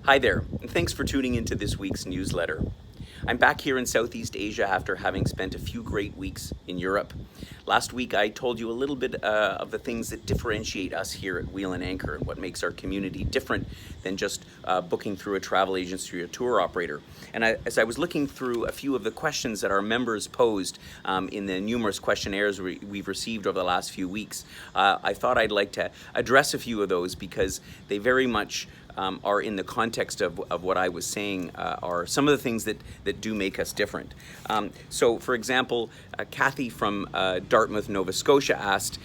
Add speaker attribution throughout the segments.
Speaker 1: Hi there, and thanks for tuning into this week's newsletter. I'm back here in Southeast Asia after having spent a few great weeks in Europe. Last week I told you a little bit of the things that differentiate us here at Wheel and Anchor and what makes our community different than just booking through a travel agency or a tour operator. And as I was looking through a few of the questions that our members posed in the numerous questionnaires we've received over the last few weeks, I thought I'd like to address a few of those because they very much are in the context of what I was saying are some of the things that do make us different. So for example, Kathy from Dartmouth, Nova Scotia asked,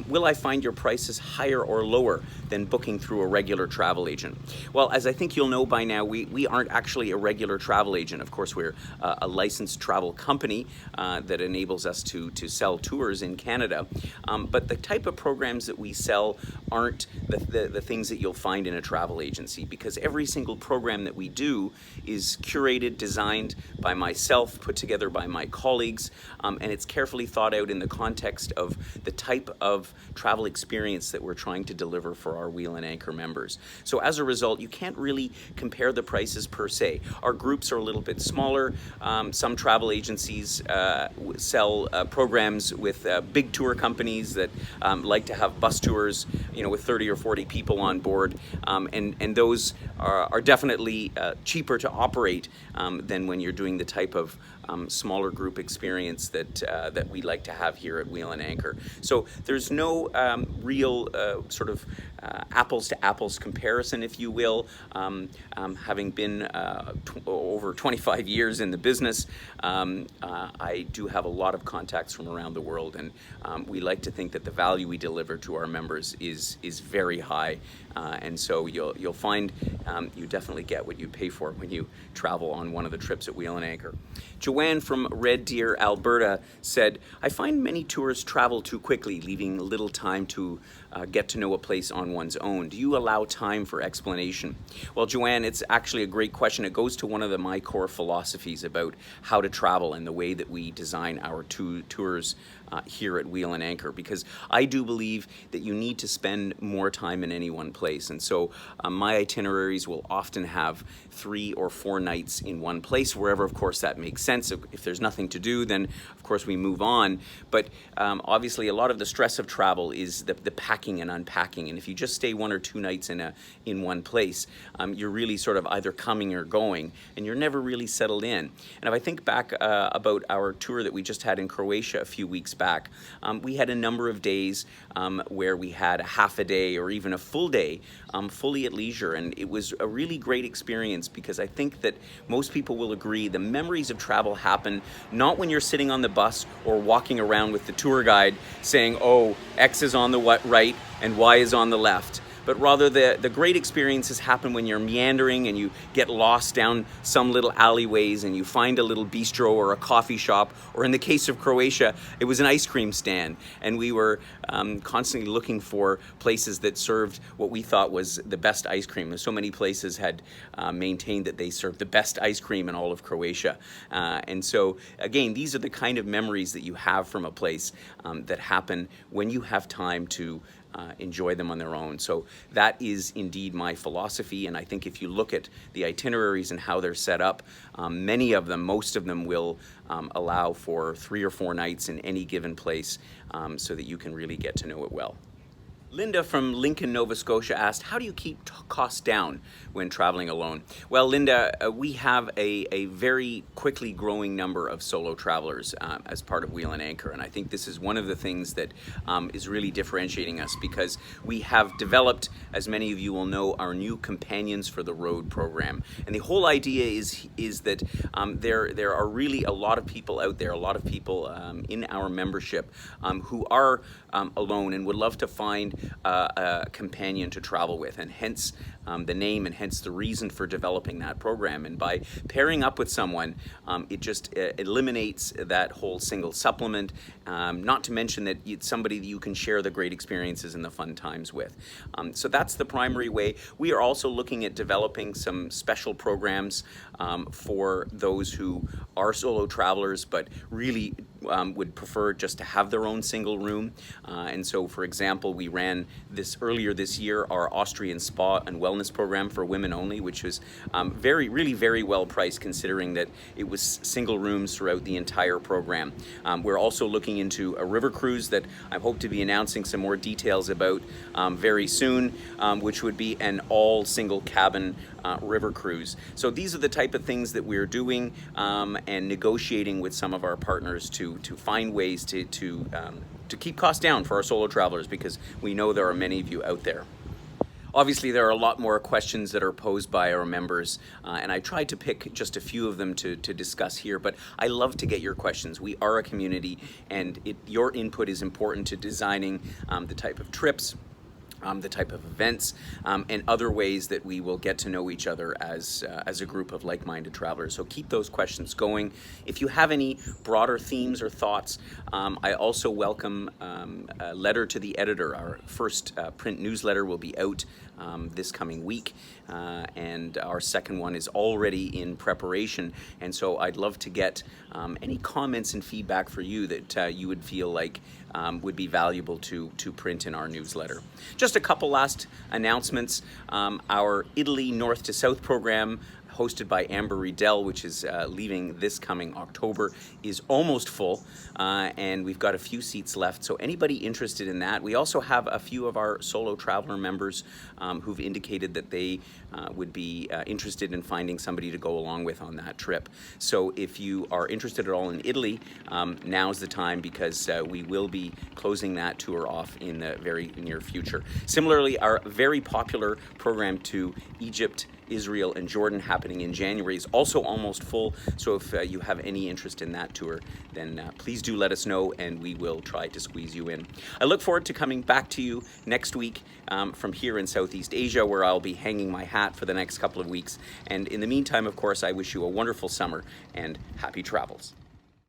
Speaker 1: will I find your prices higher or lower than booking through a regular travel agent? Well, as I think you'll know by now, we aren't actually a regular travel agent. Of course, we're a licensed travel company that enables us to sell tours in Canada. But the type of programs that we sell aren't the things that you'll find in a travel agency, because every single program that we do is curated, designed by myself, put together by my colleagues, and it's carefully thought out in the context of the type of travel experience that we're trying to deliver for our Wheel and Anchor members. So as a result, you can't really compare the prices per se. Our groups are a little bit smaller. Some travel agencies sell programs with big tour companies that like to have bus tours, with 30 or 40 people on board, and those are definitely cheaper to operate than when you're doing the type of smaller group experience that we like to have here at Wheel and Anchor. So there's no real sort of apples to apples comparison, if you will. Having been over 25 years in the business, I do have a lot of contacts from around the world, and we like to think that the value we deliver to our members is very high, and so you'll find you definitely get what you pay for when you travel on one of the trips at Wheel and Anchor. Joanne from Red Deer, Alberta said, I find many tours travel too quickly, leaving little time to get to know a place on one's own. Do you allow time for explanation? Well, Joanne, it's actually a great question. It goes to one of my core philosophies about how to travel and the way that we design our tours here at Wheel and Anchor, because I do believe that you need to spend more time in any one place. And so my itineraries will often have 3 or 4 nights in one place, wherever, of course, that makes sense. If there's nothing to do, then of course we move on. But obviously a lot of the stress of travel is the packing and unpacking. And if you just stay 1 or 2 nights in one place, you're really sort of either coming or going, and you're never really settled in. And if I think back about our tour that we just had in Croatia a few weeks back, we had a number of days where we had a half a day or even a full day fully at leisure, and it was a really great experience, because I think that most people will agree the memories of travel happen not when you're sitting on the bus or walking around with the tour guide saying, oh, X is on the right and Y is on the left. But rather the great experiences happen when you're meandering and you get lost down some little alleyways and you find a little bistro or a coffee shop, or in the case of Croatia, it was an ice cream stand. And we were constantly looking for places that served what we thought was the best ice cream. And so many places had maintained that they served the best ice cream in all of Croatia. And so, again, these are the kind of memories that you have from a place that happen when you have time to enjoy them on their own. So that is indeed my philosophy, and I think if you look at the itineraries and how they're set up, many of them, most of them will allow for 3 or 4 nights in any given place, so that you can really get to know it well. Linda from Lincoln, Nova Scotia asked, how do you keep costs down when traveling alone? Well, Linda, we have a very quickly growing number of solo travelers as part of Wheel and Anchor, and I think this is one of the things that is really differentiating us, because we have developed, as many of you will know, our new Companions for the Road program. And the whole idea is that there are really a lot of people out there, a lot of people in our membership who are alone and would love to find a companion to travel with, and hence the name and hence the reason for developing that program. And by pairing up with someone, it just eliminates that whole single supplement, not to mention that it's somebody that you can share the great experiences and the fun times with. So that's the primary way. We are also looking at developing some special programs for those who are solo travelers but really would prefer just to have their own single room. And so, for example, we ran earlier this year our Austrian spa and wellness program for women only, which was really very well priced, considering that it was single rooms throughout the entire program. We're also looking into a river cruise that I hope to be announcing some more details about very soon, which would be an all single cabin river cruise. So these are the type of things that we're doing and negotiating with some of our partners to find ways to keep costs down for our solo travelers, because we know there are many of you out there. Obviously, there are a lot more questions that are posed by our members, and I tried to pick just a few of them to discuss here, but I love to get your questions. We are a community, and your input is important to designing the type of trips, the type of events, and other ways that we will get to know each other as a group of like-minded travelers. So keep those questions going. If you have any broader themes or thoughts, I also welcome a letter to the editor. Our first print newsletter will be out this coming week, and our second one is already in preparation. And so I'd love to get any comments and feedback for you that you would feel like would be valuable to print in our newsletter. Just a couple last announcements. Our Italy North to South program, hosted by Amber Riedel, which is leaving this coming October, is almost full, and we've got a few seats left. So anybody interested in that? We also have a few of our solo traveler members who've indicated that they would be interested in finding somebody to go along with on that trip. So if you are interested at all in Italy, now's the time, because we will be closing that tour off in the very near future. Similarly, our very popular program to Egypt, Israel, and Jordan happening in January is also almost full. So if you have any interest in that tour, then please do let us know, and we will try to squeeze you in. I look forward to coming back to you next week from here in Southeast Asia, where I'll be hanging my hat for the next couple of weeks. And in the meantime, of course, I wish you a wonderful summer and happy travels.